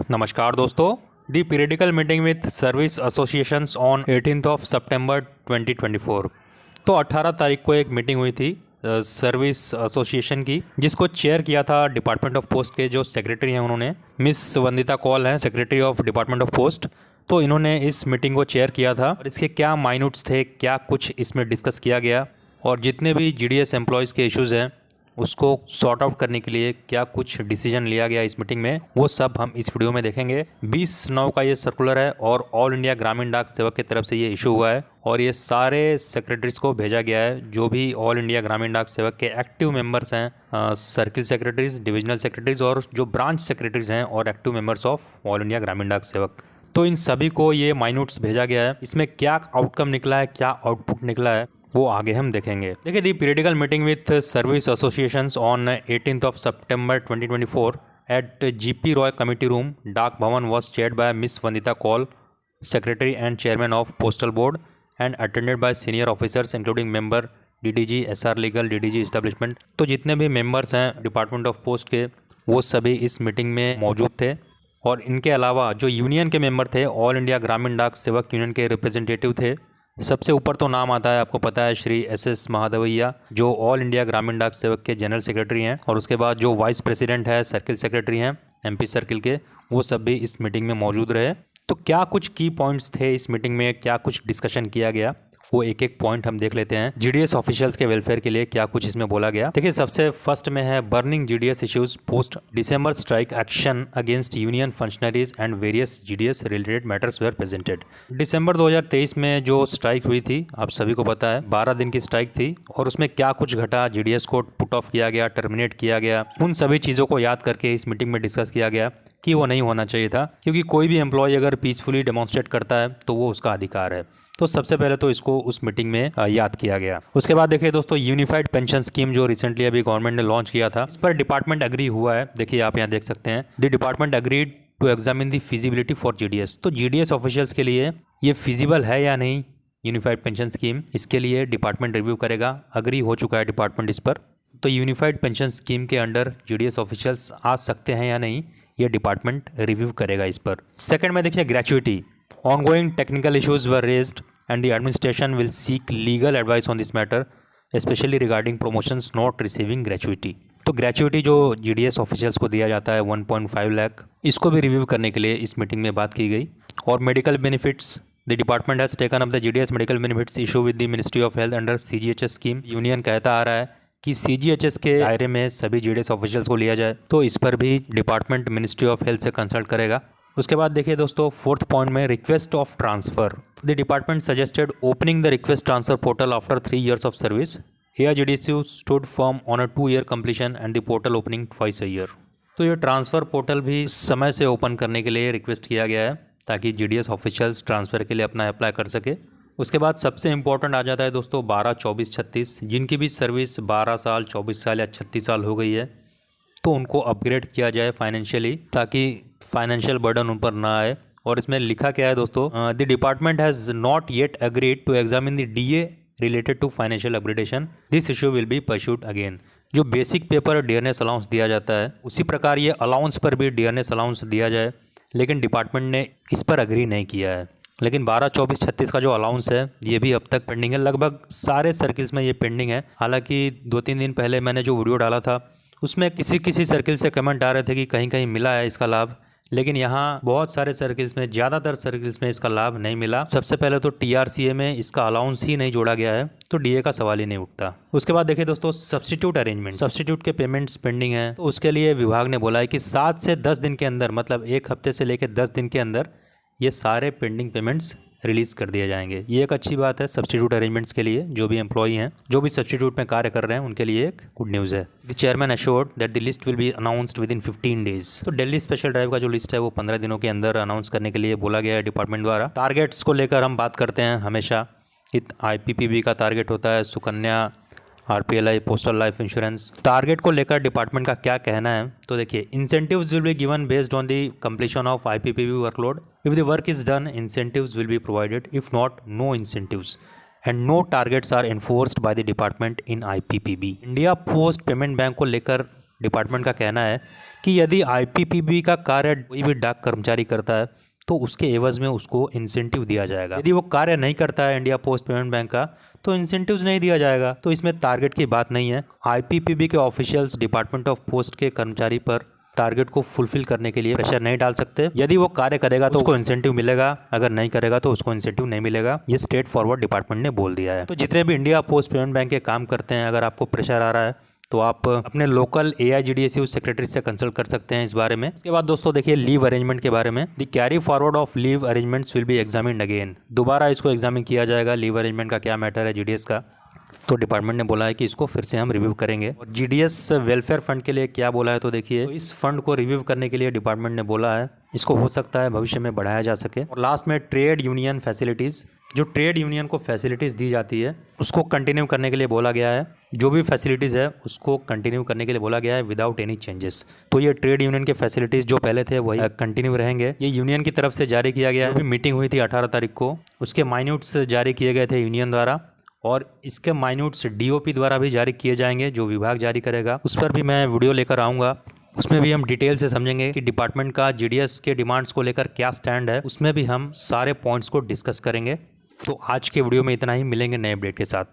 नमस्कार दोस्तों। The periodical meeting with service associations on 18th of September 2024। तो 18 तारीख को एक मीटिंग हुई थी सर्विस एसोसिएशन की, जिसको चेयर किया था डिपार्टमेंट ऑफ पोस्ट के जो सेक्रेटरी हैं, उन्होंने मिस वंदिता कौल हैं, secretary of department of post. तो इन्होंने इस मीटिंग को चेयर किया था और इसके क्या माइन्यूट्स थे, क्या कुछ इसमें डिस्कस किया गया और जितने भी जीडीएस एम्प्लॉयज़ के इश्यूज़ हैं उसको सॉर्ट आउट करने के लिए क्या कुछ डिसीजन लिया गया इस मीटिंग में, वो सब हम इस वीडियो में देखेंगे। 20/9 का ये सर्कुलर है और ऑल इंडिया ग्रामीण डाक सेवक की तरफ से ये इशू हुआ है और ये सारे सेक्रेटरीज को भेजा गया है जो भी ऑल इंडिया ग्रामीण डाक सेवक के एक्टिव मेंबर्स हैं, सर्किल सेक्रेटरीज, डिविजनल सेक्रेटरीज और जो ब्रांच सेक्रेटरीज हैं और active members of all India ग्रामीण डाक सेवक। तो इन सभी को ये माइन्यूट्स भेजा गया है। इसमें क्या आउटकम निकला है, क्या आउटपुट निकला है, वो आगे हम देखेंगे। देखिए, the periodical meeting with service associations on 18th of September 2024 at GP Roy committee room, Dak Bhawan, was chaired by Miss Vandita Kaul, secretary and chairman of postal board, and attended by senior officers including member DDG, SR legal, DDG establishment. तो जितने भी members हैं department of post के, वो सभी इस meeting में मौजूद थे। और इनके अलावा जो यूनियन के मेंबर थे, ऑल इंडिया ग्रामीण डाक सेवक यूनियन के रिप्रेजेंटेटिव थे। सबसे ऊपर तो नाम आता है, आपको पता है, श्री एस महादेवैया, जो ऑल इंडिया ग्रामीण डाक सेवक के जनरल सेक्रेटरी हैं। और उसके बाद जो वाइस प्रेसिडेंट है, सर्किल सेक्रेटरी हैं एमपी सर्किल के, वो सब भी इस मीटिंग में मौजूद रहे। तो क्या कुछ की पॉइंट्स थे इस मीटिंग में, क्या कुछ डिस्कशन किया गया, वो एक एक पॉइंट हम देख लेते हैं। जीडीएस ऑफिशियल्स के वेलफेयर के लिए क्या कुछ इसमें बोला गया। देखिए, सबसे फर्स्ट में है burning GDS issues post December strike action against union functionaries and various GDS related matters were presented. दिसंबर 2023 में जो स्ट्राइक हुई थी, आप सभी को पता है, 12 दिन की स्ट्राइक थी और उसमें क्या कुछ घटा, जीडीएस को पुट ऑफ किया गया, टर्मिनेट किया गया, उन सभी चीज़ों को याद करके इस मीटिंग में डिस्कस किया गया कि वो नहीं होना चाहिए था, क्योंकि कोई भी एम्प्लॉय अगर पीसफुली डेमोन्स्ट्रेट करता है तो वो उसका अधिकार है। तो सबसे पहले तो इसको उस मीटिंग में याद किया गया। उसके बाद देखिए दोस्तों, यूनिफाइड पेंशन स्कीम जो रिसेंटली अभी गवर्नमेंट ने लॉन्च किया था, इस पर डिपार्टमेंट एग्री हुआ है। देखिए, आप यहाँ देख सकते हैं, the department agreed to examine the feasibility for GDS. तो जीडीएस ऑफिशियल्स के लिए ये फिजिबल है या नहीं यूनिफाइड पेंशन स्कीम, इसके लिए डिपार्टमेंट रिव्यू करेगा। अग्री हो चुका है डिपार्टमेंट इस पर। तो यूनिफाइड पेंशन स्कीम के अंडर जीडीएस ऑफिशियल्स आ सकते हैं या नहीं, ये डिपार्टमेंट रिव्यू करेगा इस पर। सेकंड में देखिए, gratuity. Ongoing technical issues were raised and the administration will seek legal advice on this matter, especially regarding promotions not receiving gratuity। तो ग्रेचुइटी जो जीडीएस ऑफिशियल्स को दिया जाता है 1.5 लाख, इसको भी रिव्यू करने के लिए इस मीटिंग में बात की गई। और medical benefits, the department has taken up the GDS medical benefits issue with the ministry of health under CGHS scheme. Union कहता आ रहा है कि सीजीएचएस के दायरे में सभी जीडीएस ऑफिशियल्स को लिया जाए, तो इस पर भी डिपार्टमेंट मिनिस्ट्री ऑफ हेल्थ से कंसल्ट करेगा। उसके बाद देखिए दोस्तों, फोर्थ पॉइंट में request of transfer. The department suggested opening the request transfer portal after 3 years of service. AIGDCU stood firm on a 2-year completion and the portal opening twice a year. तो ये transfer portal भी समय से open करने के लिए request किया गया है, ताकि जीडीएस ऑफिशियल्स ट्रांसफर के लिए अपना अप्लाई कर सके। उसके बाद सबसे इंपॉर्टेंट आ जाता है दोस्तों 12, 24, 36, जिनकी भी सर्विस 12 साल, 24 साल या 36 साल हो गई है, तो उनको अपग्रेड किया जाए फाइनेंशियली, ताकि फाइनेंशियल बर्डन उन पर ना आए। और इसमें लिखा क्या है दोस्तों, the department has not yet agreed to examine the DA related to financial upgradation. This issue will be pursued again. जो बेसिक पेपर डियरनेस अलाउंस दिया जाता है, उसी प्रकार ये अलाउंस पर भी डियरनेस अलाउंस दिया जाए, लेकिन डिपार्टमेंट ने इस पर अग्री नहीं किया है। लेकिन 12, 24, 36 का जो अलाउंस है, ये भी अब तक पेंडिंग है। लगभग सारे सर्किल्स में ये पेंडिंग है। हालांकि 2-3 दिन पहले मैंने जो वीडियो डाला था, उसमें किसी सर्किल से कमेंट आ रहे थे कि कहीं कहीं मिला है इसका लाभ, लेकिन यहाँ बहुत सारे सर्किल्स में, ज़्यादातर सर्किल्स में इसका लाभ नहीं मिला। सबसे पहले तो टीआरसीए में इसका अलाउंस ही नहीं जोड़ा गया है, तो डीए का सवाल ही नहीं उठता। उसके बाद देखिए दोस्तों, सब्स्टिट्यूट अरेंजमेंट, सब्स्टिट्यूट के पेमेंट्स पेंडिंग है। तो उसके लिए विभाग ने बोला है कि 7 से 10 दिन के अंदर, मतलब 1 हफ्ते से लेकर 10 दिन के अंदर ये सारे पेंडिंग पेमेंट्स रिलीज़ कर दिए जाएंगे। ये एक अच्छी बात है सब्स्टिट्यूट अरेंजमेंट्स के लिए। जो भी एम्प्लॉई हैं, जो भी सब्स्टिट्यूट में कार्य कर रहे हैं, उनके लिए एक गुड न्यूज़ है। The chairman assured that the list will be announced with in 15 days। तो दिल्ली स्पेशल ड्राइव का जो लिस्ट है वो 15 दिनों के अंदर अनाउंस करने के लिए बोला गया है डिपार्टमेंट द्वारा। टारगेट्स को लेकर हम बात करते हैं हमेशा। IPPB का टारगेट होता है, Sukanya, RPLI, postal life insurance. Target को लेकर डिपार्टमेंट का क्या कहना है, तो देखिए, incentives will be given based on the completion of IPPB workload. If the work is done, incentives will be provided, if not, no incentives, and no targets are enforced by the department in IPPB। India post payment bank को लेकर department का कहना है कि यदि IPPB का कार्य कोई भी डाक कर्मचारी करता है तो उसके एवज में उसको इंसेंटिव दिया जाएगा। यदि वो कार्य नहीं करता है इंडिया पोस्ट पेमेंट बैंक का तो इंसेंटिव्स नहीं दिया जाएगा। तो इसमें टारगेट की बात नहीं है। आईपीपीबी के ऑफिशियल्स डिपार्टमेंट ऑफ पोस्ट के कर्मचारी पर टारगेट को फुलफिल करने के लिए प्रेशर नहीं डाल सकते। यदि वो कार्य करेगा तो उसको इंसेंटिव मिलेगा, अगर नहीं करेगा तो उसको इंसेंटिव नहीं मिलेगा। ये स्ट्रेट फॉरवर्ड डिपार्टमेंट ने बोल दिया है। तो जितने भी इंडिया पोस्ट पेमेंट बैंक के काम करते हैं, अगर आपको प्रेशर आ रहा है तो आप अपने लोकल AIGDSU सेक्रेटरी से कंसल्ट कर सकते हैं इस बारे में। उसके बाद दोस्तों देखिए लीव अरेंजमेंट के बारे में। The carry forward of leave arrangements will be examined again. दोबारा इसको एग्जामिन किया जाएगा, लीव अरेंजमेंट का क्या मैटर है GDS का। तो डिपार्टमेंट ने बोला है कि इसको फिर से हम रिव्यू करेंगे। और GDS वेलफेयर फंड के लिए क्या बोला है तो देखिए, तो इस फंड को रिव्यू करने के लिए डिपार्टमेंट ने बोला है इसको हो सकता है भविष्य में बढ़ाया जा सके। और लास्ट में ट्रेड यूनियन फैसिलिटीज़, जो ट्रेड यूनियन को फैसिलिटीज़ दी जाती है उसको कंटिन्यू करने के लिए बोला गया है। जो भी फैसिलिटीज़ है उसको कंटिन्यू करने के लिए बोला गया है विदाउट एनी चेंजेस। तो ये ट्रेड यूनियन के फैसिलिटीज़ जो पहले थे वही कंटिन्यू रहेंगे। ये यूनियन की तरफ से जारी किया गया है। जो भी मीटिंग हुई थी 18 तारीख को, उसके माइन्यूट्स जारी किए गए थे यूनियन द्वारा, और इसके माइन्यूट्स DOP द्वारा भी जारी किए जाएंगे, जो विभाग जारी करेगा। उस पर भी मैं वीडियो लेकर आऊँगा। उसमें भी हम डिटेल से समझेंगे कि डिपार्टमेंट का GDS के डिमांड्स को लेकर क्या स्टैंड है। उसमें भी हम सारे पॉइंट्स को डिस्कस करेंगे। तो आज के वीडियो में इतना ही, मिलेंगे नए अपडेट के साथ।